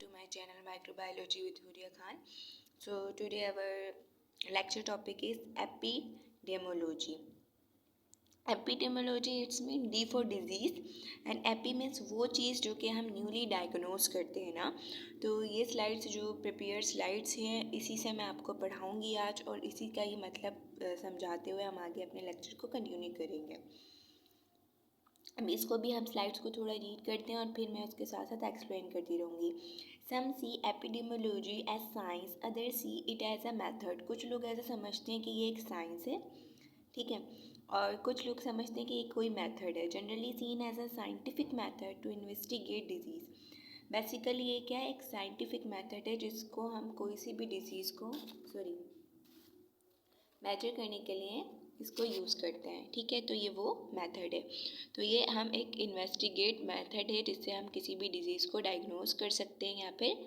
to my channel Microbiology with Huria Khan. So today our lecture topic is epidemiology. Epidemiology it's mean D for disease and epi means वो चीज़ जो कि हम newly diagnose करते हैं ना। तो ये स्लाइड्स जो प्रिपेयर स्लाइड्स हैं इसी से मैं आपको पढ़ाऊँगी आज और इसी का ही मतलब समझाते हुए हम आगे अपने लेक्चर को कंटिन्यू करेंगे। अब इसको भी हम स्लाइड्स को थोड़ा रीड करते हैं और फिर मैं उसके साथ साथ एक्सप्लेन करती रहूँगी। Some see epidemiology as science, other see it as a method. कुछ लोग ऐसा समझते हैं कि ये एक साइंस है, ठीक है, और कुछ लोग समझते हैं कि ये कोई मेथड है। Generally seen as a scientific method to investigate disease. Basically ये क्या है, एक साइंटिफिक मेथड है जिसको हम कोई सी भी डिजीज़ को मेजर करने के लिए इसको यूज़ करते हैं, ठीक है। तो ये वो मेथड है। तो ये हम एक इन्वेस्टिगेट मेथड है जिससे हम किसी भी डिजीज़ को डायग्नोज कर सकते हैं या फिर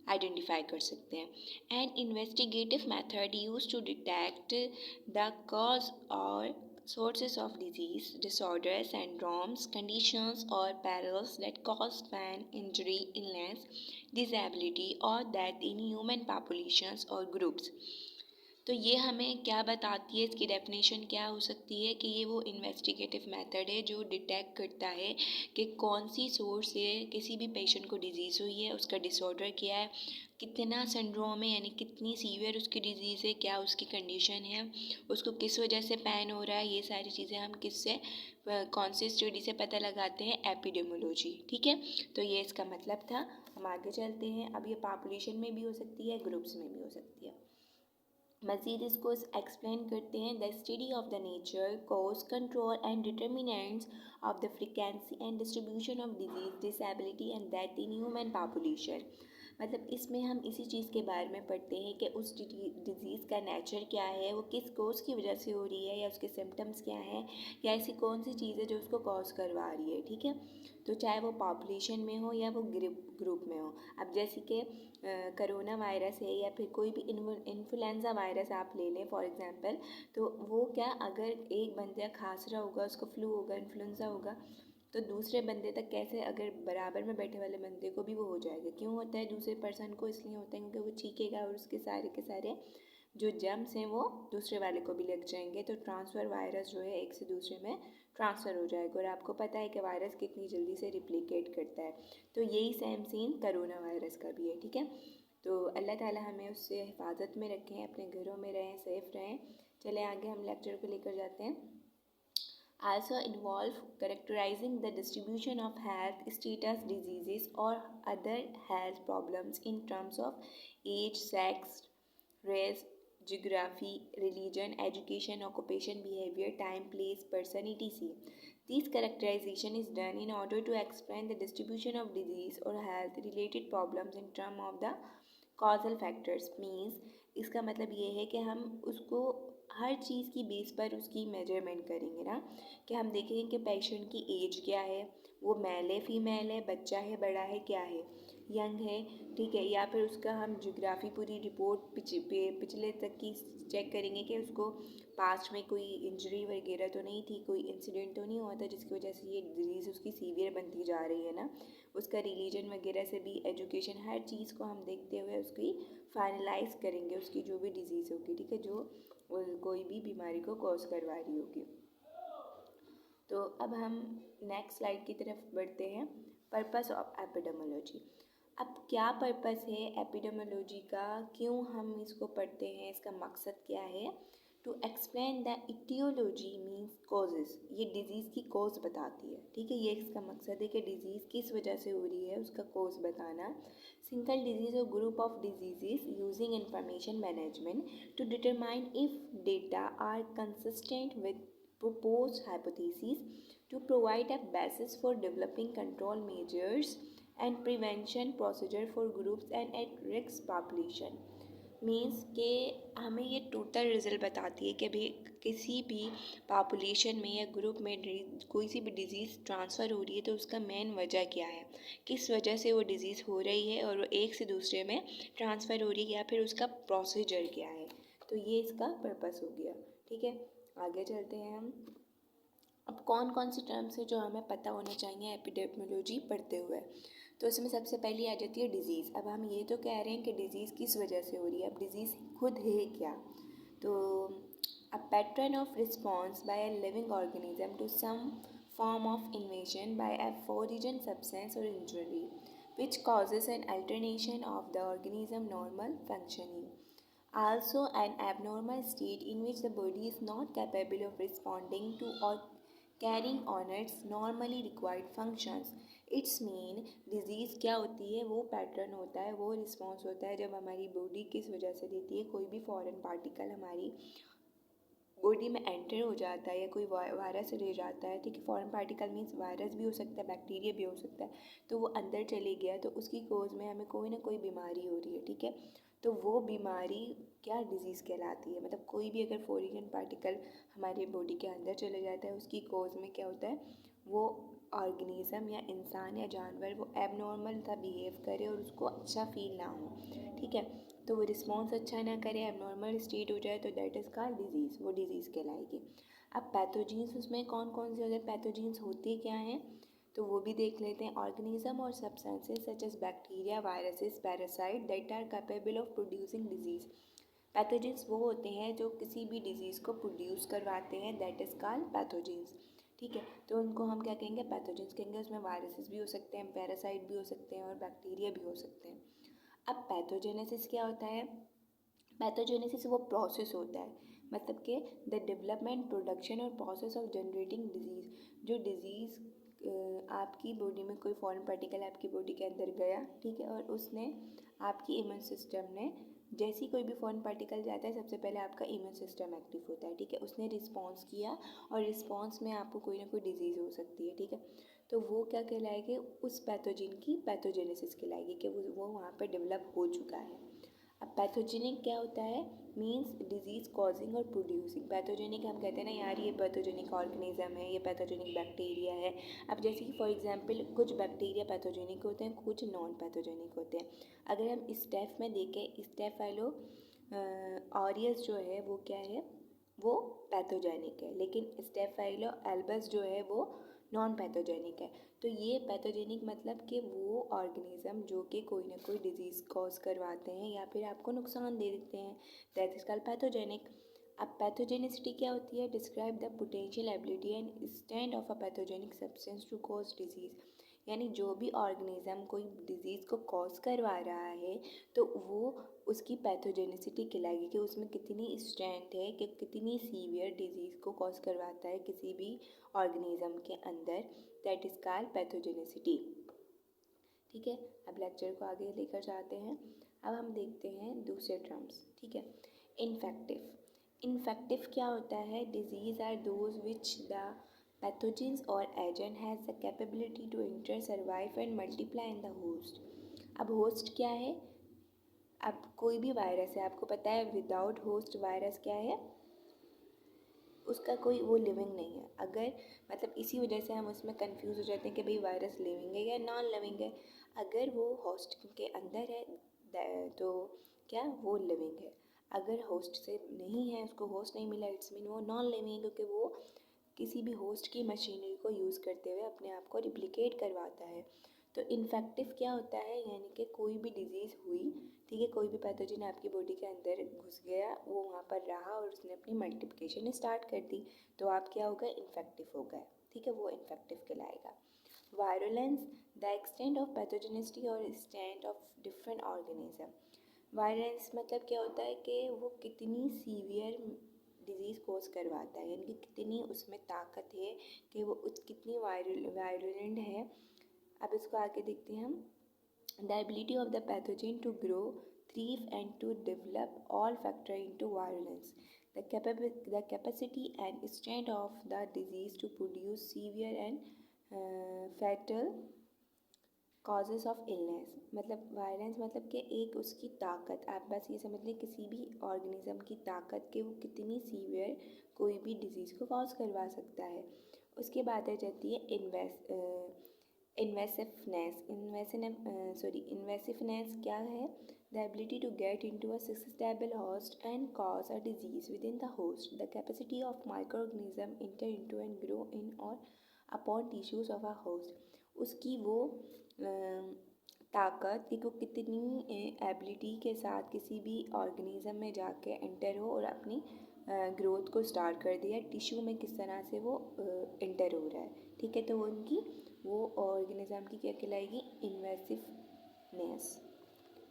आइडेंटिफाई कर सकते हैं। An investigative method use to detect the cause और sources of disease, disorders, syndromes, conditions or perils that cause pain, injury, illness, disability or death in human populations or groups. तो ये हमें क्या बताती है, इसकी डेफिनेशन क्या हो सकती है कि ये वो इन्वेस्टिगेटिव मेथड है जो डिटेक्ट करता है कि कौन सी सोर्स से किसी भी पेशेंट को डिजीज़ हुई है, उसका डिसऑर्डर क्या है, कितना सिंड्रोम है यानी कितनी सीवियर उसकी डिजीज़ है, क्या उसकी कंडीशन है, उसको किस वजह से पेन हो रहा है। ये सारी चीज़ें हम किससे, कौन सी स्टडी से पता लगाते हैं, एपिडेमियोलॉजी, ठीक है। तो ये इसका मतलब था। हम आगे चलते हैं। अब ये पॉपुलेशन में भी हो सकती है, ग्रुप्स में भी हो सकती है। मज़ीद इसको एक्सप्लेन करते हैं। The study of the nature, cause, control and determinants of the frequency and distribution of disease, disability and death in human population. मतलब इसमें हम इसी चीज़ के बारे में पढ़ते हैं कि उस डिज़ीज़ का नेचर क्या है, वो किस कोज़ की वजह से हो रही है या उसके सिम्टम्स क्या हैं या ऐसी कौन सी चीज़ है जो उसको कॉज करवा रही है, ठीक है। तो चाहे वो पॉपुलेशन में हो या वो ग्रुप में हो। अब जैसे कि करोना वायरस है या फिर कोई भी इन्फ्लुएंजा वायरस आप ले लें फॉर एग्जांपल, तो वो क्या, अगर एक बंदा खांस रहा होगा, उसको फ्लू होगा, इन्फ्लुएंजा होगा, तो दूसरे बंदे तक कैसे, अगर बराबर में बैठे वाले बंदे को भी वो हो जाएगा। क्यों होता है दूसरे पर्सन को, इसलिए होता है क्योंकि वो चीखेगा और उसके सारे के सारे जो जर्म्स हैं वो दूसरे वाले को भी लग जाएंगे। तो ट्रांसफ़र वायरस जो है एक से दूसरे में ट्रांसफ़र हो जाएगा। और आपको पता है कि वायरस कितनी जल्दी से रिप्लिकेट करता है। तो यही सेम सीन करोना वायरस का भी है, ठीक है। तो अल्लाह ताला हमें उससे हिफाजत में रखें, अपने घरों में रहें, सेफ़ रहें। चलें आगे हम लेक्चर को लेकर जाते हैं। Also involve characterizing the distribution of health status, diseases or other health problems in terms of age, sex, race, geography, religion, education, occupation, behavior, time, place, person, etc. This characterization is done in order to explain the distribution of disease or health related problems in terms of the causal factors. Means इसका मतलब ये है कि हम उसको हर चीज़ की base पर उसकी मेजरमेंट करेंगे ना, कि हम देखेंगे कि पेशेंट की एज क्या है, वो मेल है, फीमेल है, बच्चा है, बड़ा है, क्या है, यंग है, ठीक है, या फिर उसका हम ज्योग्राफी पूरी रिपोर्ट पिछले तक की चेक करेंगे कि उसको पास्ट में कोई इंजरी वगैरह तो नहीं थी, कोई इंसिडेंट तो नहीं हुआ था जिसकी वजह से ये डिजीज़ उसकी सीवियर बनती जा रही है ना। उसका रिलीजन वगैरह से भी, एजुकेशन, हर चीज़ को हम देखते हुए उसकी फाइनलाइज करेंगे, उसकी जो भी डिजीज़ होगी, ठीक है, जो कोई भी बीमारी को कॉज करवा रही होगी। तो अब हम नेक्स्ट स्लाइड की तरफ बढ़ते हैं। Purpose of epidemiology. अब क्या पर्पस है एपिडेमियोलॉजी का, क्यों हम इसको पढ़ते हैं, इसका मकसद क्या है। To explain the aetiology means causes, ये डिज़ीज़ की कॉज बताती है, ठीक है। ये इसका मकसद है कि डिज़ीज़ किस वजह से हो रही है, उसका कॉज बताना। सिंगल डिजीज़ और group of disease using information management to determine if data are consistent with proposed hypotheses to provide a basis for developing control measures and prevention procedure for groups and at risk population. Means कि हमें ये total result बताती है कि भाई किसी भी population में या ग्रुप में कोई सी भी डिज़ीज़ ट्रांसफ़र हो रही है तो उसका मेन वजह क्या है, किस वजह से वो डिज़ीज़ हो रही है और वो एक से दूसरे में ट्रांसफ़र हो रही है, या फिर उसका प्रोसीजर क्या है। तो ये इसका पर्पस हो गया, ठीक है। आगे चलते हैं हम। अब कौन कौन सी टर्म्स है जो हमें पता होने चाहिए एपिडेमियोलॉजी पढ़ते हुए। तो इसमें सबसे पहली आ जाती है डिजीज़। अब हम ये तो कह रहे हैं कि डिजीज़ किस वजह से हो रही है, अब डिजीज़ खुद है क्या। तो a pattern of response by a living organism to some form of invasion by a foreign substance or injury, which causes an alteration of the organism normal functioning. Also, an abnormal state in which the body is not capable of responding to or carrying on its normally required functions. It's mean disease क्या होती है, वो pattern होता है, वो response होता है जब हमारी बॉडी किस वजह से देती है, कोई भी फॉरेन पार्टिकल हमारी बॉडी में एंटर हो जाता है या कोई वायरस रह जाता है, ठीक है। फॉरेन पार्टिकल मीन्स वायरस भी हो सकता है, बैक्टीरिया भी हो सकता है। तो वो अंदर चले गया तो उसकी कोज में हमें कोई ना कोई बीमारी हो रही है, ठीक है। तो वो बीमारी क्या डिजीज़ कहलाती है। मतलब कोई भी अगर फॉरेन पार्टिकल हमारे बॉडी के अंदर चले जाता है, उसकी कोज में क्या होता है, वो ऑर्गेनिज़म या इंसान या जानवर वो एबनॉर्मल सा बिहेव करे और उसको अच्छा फील ना हो, ठीक है। तो वो रिस्पॉन्स अच्छा ना करे, एबनॉर्मल स्टेट हो जाए, तो दैट इज़ कॉल्ड डिजीज़, वो डिजीज़ कहलाएगी। अब पैथोजेंस उसमें कौन कौन से अगर पैथोजेंस होते क्या हैं तो वो भी देख लेते हैं। ऑर्गेनिज्म और substances such as bacteria, viruses, parasite that are capable of producing disease. Pathogens वो होते हैं जो किसी भी डिजीज़ को प्रोड्यूस करवाते हैं, दैट इज़ कॉल्ड पैथोजेंस, ठीक है। तो उनको हम क्या कहेंगे, पैथोजेंस कहेंगे। उसमें वायरसेस भी हो सकते हैं, पैरासाइट भी हो सकते हैं और बैक्टीरिया भी हो सकते हैं। अब पैथोजेनेसिस क्या होता है। पैथोजेनेसिस वो प्रोसेस होता है, मतलब कि द डेवलपमेंट, प्रोडक्शन और प्रोसेस ऑफ जनरेटिंग डिजीज़। जो डिजीज़ आपकी बॉडी में कोई फॉरेन पार्टिकल आपकी बॉडी के अंदर गया, ठीक है, और उसने आपकी इम्यून सिस्टम ने जैसी कोई भी फॉरेन पार्टिकल जाता है सबसे पहले आपका इम्यून सिस्टम एक्टिव होता है, ठीक है। उसने रिस्पॉन्स किया और रिस्पॉन्स में आपको कोई ना कोई डिजीज़ हो सकती है, ठीक है। तो वो क्या कहलाएगी, उस पैथोजिन की पैथोजेनेसिस कहलाएगी कि वो वहाँ पर डेवलप हो चुका है। अब पैथोजेनिक क्या होता है, मीन्स डिजीज़ कॉजिंग और प्रोड्यूसिंग। पैथोजेनिक हम कहते हैं ना यार ये पैथोजेनिक ऑर्गेनिज्म है, ये पैथोजेनिक बैक्टीरिया है। अब जैसे कि फॉर एग्जांपल कुछ बैक्टीरिया पैथोजेनिक होते हैं, कुछ नॉन पैथोजेनिक होते हैं। अगर हम स्टेफ में देखें, स्टेफाइलो ऑरियस जो है वो क्या है, वो पैथोजेनिक है, लेकिन स्टेफाइलो एल्बस जो है वो नॉन पैथोजेनिक है। तो ये पैथोजेनिक मतलब कि वो ऑर्गेनिज्म जो कि कोई ना कोई डिजीज़ कॉज करवाते हैं या फिर आपको नुकसान दे देते हैं, दैट इज कॉल्ड पैथोजेनिक। अब पैथोजेनिसिटी क्या होती है, describe the potential ability and stand of a pathogenic substance to cause disease. यानी जो भी ऑर्गेनिज्म कोई डिजीज़ को कॉज करवा रहा है तो वो उसकी पैथोजेनिसिटी कहलाएगी कि उसमें कितनी स्ट्रेंथ है, कि कितनी सीवियर डिजीज़ को कॉज करवाता है किसी भी ऑर्गेनिज्म के अंदर, दैट इज़ कॉल्ड पैथोजेनिसिटी, ठीक है। अब लेक्चर को आगे लेकर जाते हैं। अब हम देखते हैं दूसरे टर्म्स, ठीक है। इन्फेक्टिव। इन्फेक्टिव क्या होता है, disease are those which the pathogens or agent has the capability to enter, survive and multiply in the host. अब होस्ट क्या है, अब कोई भी वायरस है, आपको पता है विदाउट होस्ट वायरस क्या है, उसका कोई वो लिविंग नहीं है। अगर मतलब इसी वजह से हम उसमें कंफ्यूज हो जाते हैं कि भाई वायरस लिविंग है या नॉन लिविंग है। अगर वो होस्ट के अंदर है तो क्या वो लिविंग है, अगर होस्ट से नहीं है, उसको होस्ट नहीं मिला, इट्स मीन वो नॉन लिविंग है, क्योंकि वो किसी भी होस्ट की मशीनरी को यूज़ करते हुए अपने आप को रिप्लिकेट करवाता है। तो इन्फेक्टिव क्या होता है, यानी कि कोई भी डिजीज़ हुई, ठीक है, कोई भी पैथोजन आपकी बॉडी के अंदर घुस गया, वो वहाँ पर रहा और उसने अपनी मल्टीप्लिकेशन स्टार्ट कर दी, तो आप क्या हो गए, इन्फेक्टिव हो गए, ठीक है, वो इन्फेक्टिव कहलाएगा। Virulence, the extent of pathogenicity or stand of different organism. Virulence मतलब क्या होता है कि वो कितनी सीवियर डिजीज़ कोज करवाता है, यानी कि कितनी उसमें ताकत है कि वो कितनी वायरुलेंट है। अब इसको आगे देखते हैं हम। The ability of the pathogen to grow, thrive and to develop all factor into virulence. The capacity and strength of the disease to produce severe and fatal causes of illness। मतलब violence मतलब कि एक उसकी ताकत, आप बस ये समझ लें किसी भी ऑर्गेनिज्म की ताकत कि वो कितनी सीवियर कोई भी डिजीज़ को कॉज करवा सकता है। उसके बाद आ जाती है इन्वेसिवनेस क्या है, the ability to get into a sustainable host and cause a disease within the host, the capacity of microorganism enter into and grow in or upon tissues of a host. उसकी वो ताकत कि वो कितनी ability के साथ किसी भी ऑर्गेनिज्म में जाके एंटर हो और अपनी ग्रोथ को स्टार्ट कर दिया, टिश्यू में किस तरह से वो एंटर हो रहा है, ठीक है। तो वो ऑर्गेनिज्म की क्या कहलाएगी, इन्वेसिवनेस,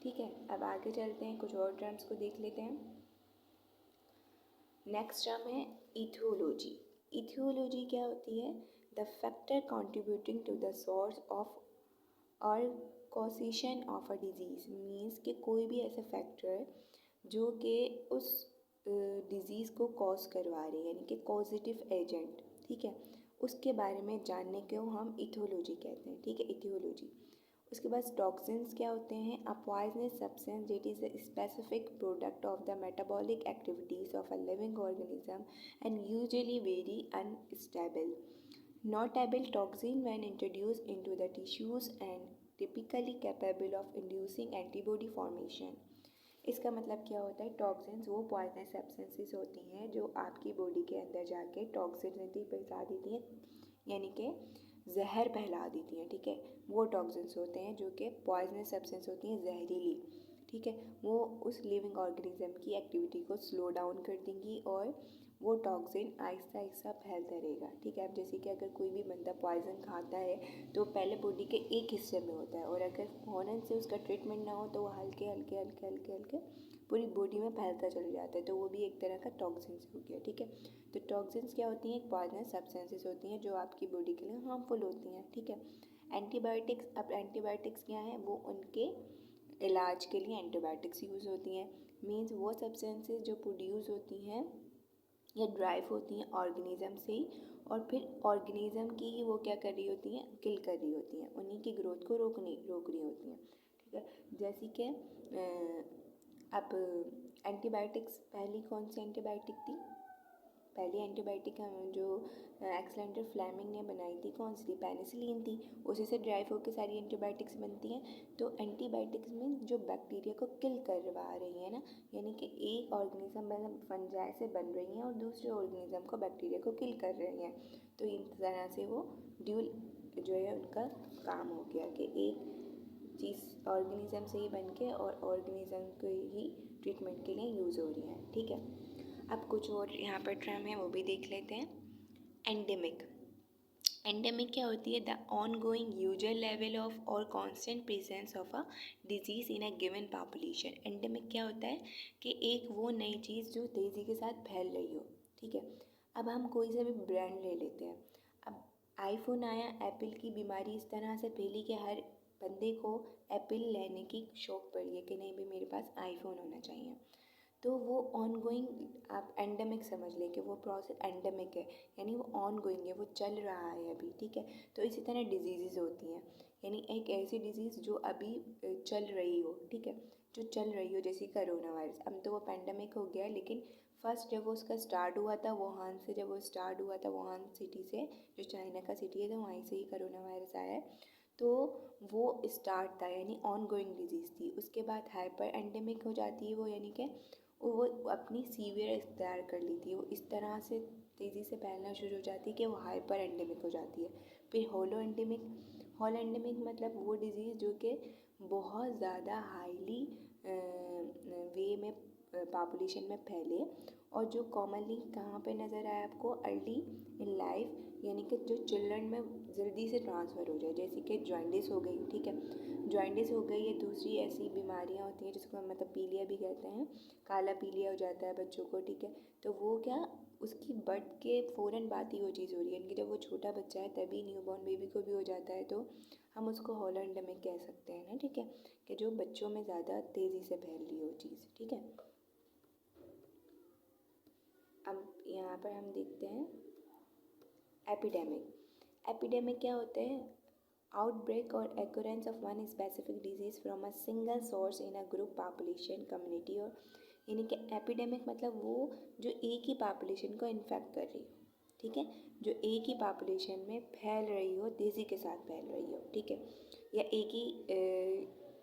ठीक है। अब आगे चलते हैं, कुछ और टर्म्स को देख लेते हैं। नेक्स्ट टर्म है इथियोलॉजी। इथियोलॉजी क्या होती है, the factor contributing to the source of or causation of a disease, means कि कोई भी ऐसा फैक्टर जो कि उस डिज़ीज़ को कॉज करवा रही है, यानी कि कॉजिटिव एजेंट, ठीक है, उसके बारे में जानने को हम इथियोलॉजी कहते हैं, ठीक है, इथियोलॉजी। उसके बाद टॉक्सिन्स क्या होते हैं, a poisonous substance that is a specific product of the metabolic activities of a living organism and usually very unstable notable toxin when introduced into the tissues and typically capable of inducing antibody formation। इसका मतलब क्या होता है, toxins वो poisonous substances होती हैं जो आपकी बॉडी के अंदर जाके टॉक्सिसिटी फैला देती हैं, यानी कि जहर फैला देती हैं, ठीक है। वो टॉक्सिन्स होते हैं जो कि पॉइजनस सब्सटेंस होती हैं, जहरीली, ठीक है। वो उस लिविंग ऑर्गेनिज्म की एक्टिविटी को स्लो डाउन कर देंगी और वो टॉक्सिन आहिस्ता आहिस्ता फैलता रहेगा, ठीक है। अब जैसे कि अगर कोई भी बंदा पॉइजन खाता है तो पहले बॉडी के एक हिस्से में होता है, और अगर फ़ौरन से उसका ट्रीटमेंट ना हो तो वो हल्के हल्के हल्के हल्के हल्के पूरी बॉडी में फैलता चला जाता है, तो वो भी एक तरह का टॉक्सिन्स हो गया, ठीक है। तो टॉक्सिन्स क्या होती हैं, पॉइजनस सब्सटेंसेस होती हैं जो आपकी बॉडी के लिए हार्मफुल होती हैं, ठीक है। एंटीबायोटिक्स, अब एंटीबायोटिक्स क्या हैं, वो उनके इलाज के लिए एंटीबायोटिक्स यूज़ होती हैं, मीन्स वो सब्सटेंसेस जो प्रोड्यूस होती हैं या ड्राइव होती हैं ऑर्गेनिज्म से ही, और फिर ऑर्गेनिज्म की ही वो क्या कर रही होती हैं, किल कर रही होती हैं, उन्हीं की ग्रोथ को रोक रही होती हैं, ठीक है। जैसे कि अब एंटीबायोटिक्स, पहली कौन सी एंटीबायोटिक थी, पहली एंटीबायोटिक जो एक्सेलेंडर फ्लेमिंग ने बनाई थी, कौन सी थी, पेनिसिलिन थी, उसी से ड्राइव होकर सारी एंटीबायोटिक्स बनती हैं। तो एंटीबायोटिक्स में जो बैक्टीरिया को किल करवा रही है ना, यानी कि एक ऑर्गेनिज्म मतलब फंजाई से बन रही हैं और दूसरे ऑर्गेनिज्म को, बैक्टीरिया को किल कर रही हैं, तो इस तरह से वो ड्यूल जो है उनका काम हो गया कि एक चीज़ ऑर्गेनिज्म से ही बन के और ऑर्गेनिज्म को ही ट्रीटमेंट के लिए यूज़ हो रही हैं, ठीक है। अब कुछ और यहाँ पर टर्म है वो भी देख लेते हैं। एंडेमिक, एंडेमिक क्या होती है, the ongoing usual level of or constant presence of a disease in a given population. Endemic क्या होता है कि एक वो नई चीज़ जो तेज़ी के साथ फैल रही हो, ठीक है। अब हम कोई सा भी ब्रांड ले लेते हैं, अब आईफोन आया, एप्पल की बीमारी इस तरह से फैली कि हर बंदे को एप्पल लेने की शौक पड़ी है कि नहीं भाई मेरे पास आईफोन होना चाहिए, तो वो ऑन गोइंग आप एंडेमिक समझ लें कि वो प्रोसेस एंडेमिक है, यानी वो ऑन गोइंग है, वो चल रहा है अभी, ठीक है। तो इसी तरह डिजीज़ होती हैं, यानी एक ऐसी डिज़ीज़ जो अभी चल रही हो, ठीक है, जो चल रही हो, जैसे कोरोना वायरस, अब तो वो पेंडेमिक हो गया, लेकिन फर्स्ट जब वो उसका स्टार्ट हुआ था वुहान से, जब वो स्टार्ट हुआ था वुहान सिटी से, जो चाइना का सिटी है, तो वहीं से ही कोरोना वायरस आया है, तो वो स्टार्ट था, यानी ऑन गोइंग डिजीज़ थी। उसके बाद हाइपर एंडेमिक हो जाती है वो, यानी कि वो अपनी सीवियर इख्तियार कर ली थी, वो इस तरह से तेज़ी से फैलना शुरू हो जाती है कि वो हाइपर एंडेमिक हो जाती है। फिर होलो एंडेमिक, होलो एंडेमिक मतलब वो डिज़ीज़ जो कि बहुत ज़्यादा हाईली वे में पॉपुलेशन में फैले, और जो कॉमनली कहाँ पे नज़र आए आपको, अर्ली इन लाइफ, यानी कि जो चिल्ड्रन में जल्दी से ट्रांसफ़र हो जाए, जैसे कि जॉइंडिस हो गई, ठीक है, जॉइंडिस हो गई, ये दूसरी ऐसी बीमारियां होती हैं जिसको हम मतलब पीलिया भी कहते हैं, काला पीलिया हो जाता है बच्चों को, ठीक है। तो वो क्या, उसकी बर्थ के फ़ौरन बाद ही वो चीज़ हो रही है, यानी कि जब वो छोटा बच्चा है तभी न्यूबॉर्न बेबी को भी हो जाता है, तो हम उसको हॉलो एंडेमिक कह सकते हैं ना, ठीक है, कि जो बच्चों में ज़्यादा तेज़ी से फैल रही हो चीज़, ठीक है। अब यहाँ पर हम देखते हैं एपिडेमिक। एपिडेमिक क्या होते हैं, आउटब्रेक और occurrence of one specific disease from a single source in a group population community, और यानी कि एपिडेमिक मतलब वो जो एक ही पॉपुलेशन को इन्फेक्ट कर रही हो, ठीक है, जो एक ही पॉपुलेशन में फैल रही हो, तेज़ी के साथ फैल रही हो, ठीक है, या एक ही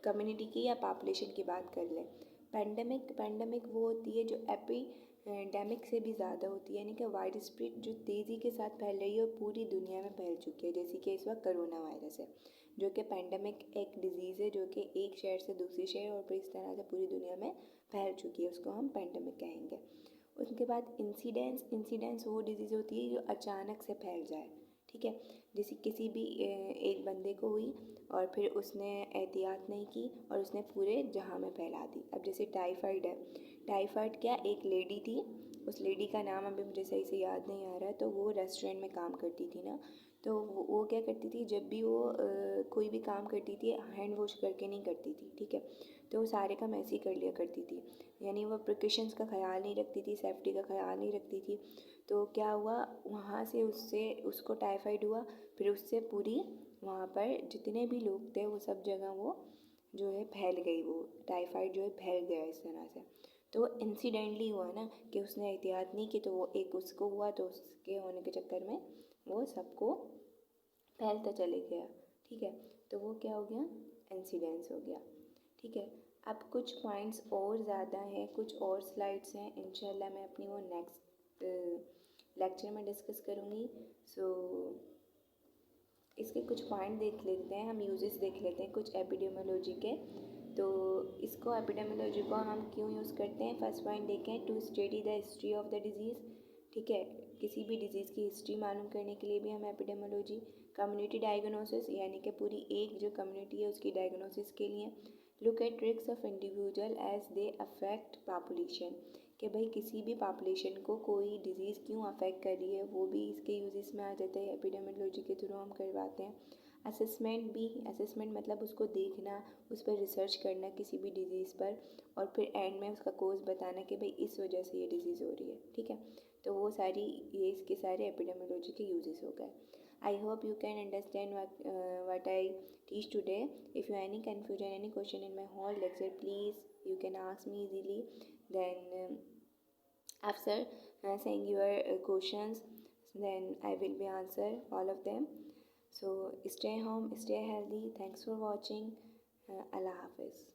कम्युनिटी की या पॉपुलेशन की बात कर लें। पेंडेमिक वो होती है जो एपिडेमिक से भी ज़्यादा होती है, यानी कि वाइड स्प्रेड, जो तेज़ी के साथ फैल रही है और पूरी दुनिया में फैल चुकी है, जैसे कि इस वक्त कोरोना वायरस है। जो कि पेंडेमिक एक डिजीज़ है जो कि एक शहर से दूसरे शहर और फिर इस तरह से पूरी दुनिया में फैल चुकी है, उसको हम पेंडेमिक कहेंगे। उसके बाद इंसिडेंस वो डिजीज़ होती है जो अचानक से फैल जाए, ठीक है। जैसे किसी भी एक बंदे को हुई और फिर उसने एहतियात नहीं की और उसने पूरे जहां में फैला दी। अब जैसे टाइफाइड है, टाइफाइड क्या एक लेडी थी, उस लेडी का नाम अभी मुझे सही से याद नहीं आ रहा है, तो वो रेस्टोरेंट में काम करती थी ना, तो वो क्या करती थी, जब भी वो कोई भी काम करती थी हैंड वॉश करके नहीं करती थी, ठीक है। तो वो सारे काम ऐसे ही कर लिया करती थी, यानी वो प्रिकॉशंस का ख्याल नहीं रखती थी, सेफ्टी का ख्याल नहीं रखती थी। तो क्या हुआ, वहाँ से उसको टाइफाइड हुआ, फिर उससे पूरी वहाँ पर जितने भी लोग थे वो सब जगह वो जो है फैल गई, वो टाइफाइड जो है फैल गया इस तरह से। तो इंसिडेंटली हुआ ना कि उसने एहतियात नहीं की, तो वो एक उसको हुआ, तो उसके होने के चक्कर में वो सबको फैलता चले गया, ठीक है। तो वो क्या हो गया, इंसिडेंस हो गया, ठीक है। अब कुछ पॉइंट्स और ज़्यादा हैं, कुछ और स्लाइड्स हैं, इंशाल्लाह मैं अपनी वो नेक्स्ट लेक्चर में डिस्कस करूँगी। सो इसके कुछ पॉइंट देख लेते हैं, हम यूजेस देख लेते हैं कुछ एपिडेमियोलॉजी के। तो इसको एपिडेमियोलॉजी को हम क्यों यूज़ करते हैं, फर्स्ट पॉइंट देखें, to study the history of the disease, ठीक है। किसी भी डिजीज़ की हिस्ट्री मालूम करने के लिए भी हम एपिडेमियोलॉजी, कम्युनिटी डायग्नोसिस यानी कि पूरी एक जो कम्युनिटी है उसकी डायग्नोसिस के लिए, look at tricks of individual as they affect population, कि भाई किसी भी पॉपुलेशन को कोई डिज़ीज़ क्यों अफेक्ट कर रही है, वो भी इसके यूजेस में आ जाते हैं, एपिडेमियोलॉजी के थ्रू हम करवाते हैं। असेसमेंट भी, असेसमेंट मतलब उसको देखना, उस पर रिसर्च करना किसी भी डिज़ीज़ पर, और फिर एंड में उसका कोर्स बताना कि भाई इस वजह से ये डिज़ीज़ हो रही है, ठीक है। तो वो सारी ये इसके सारे एपिडेमियोलॉजी के यूजेस हो गए। I hope you can understand what I teach today. If you have any confusion, any question in my whole lecture, please you can ask me easily. Then after saying your questions, then I will be answer all of them. So stay home, stay healthy. Thanks for watching. Allah Hafiz.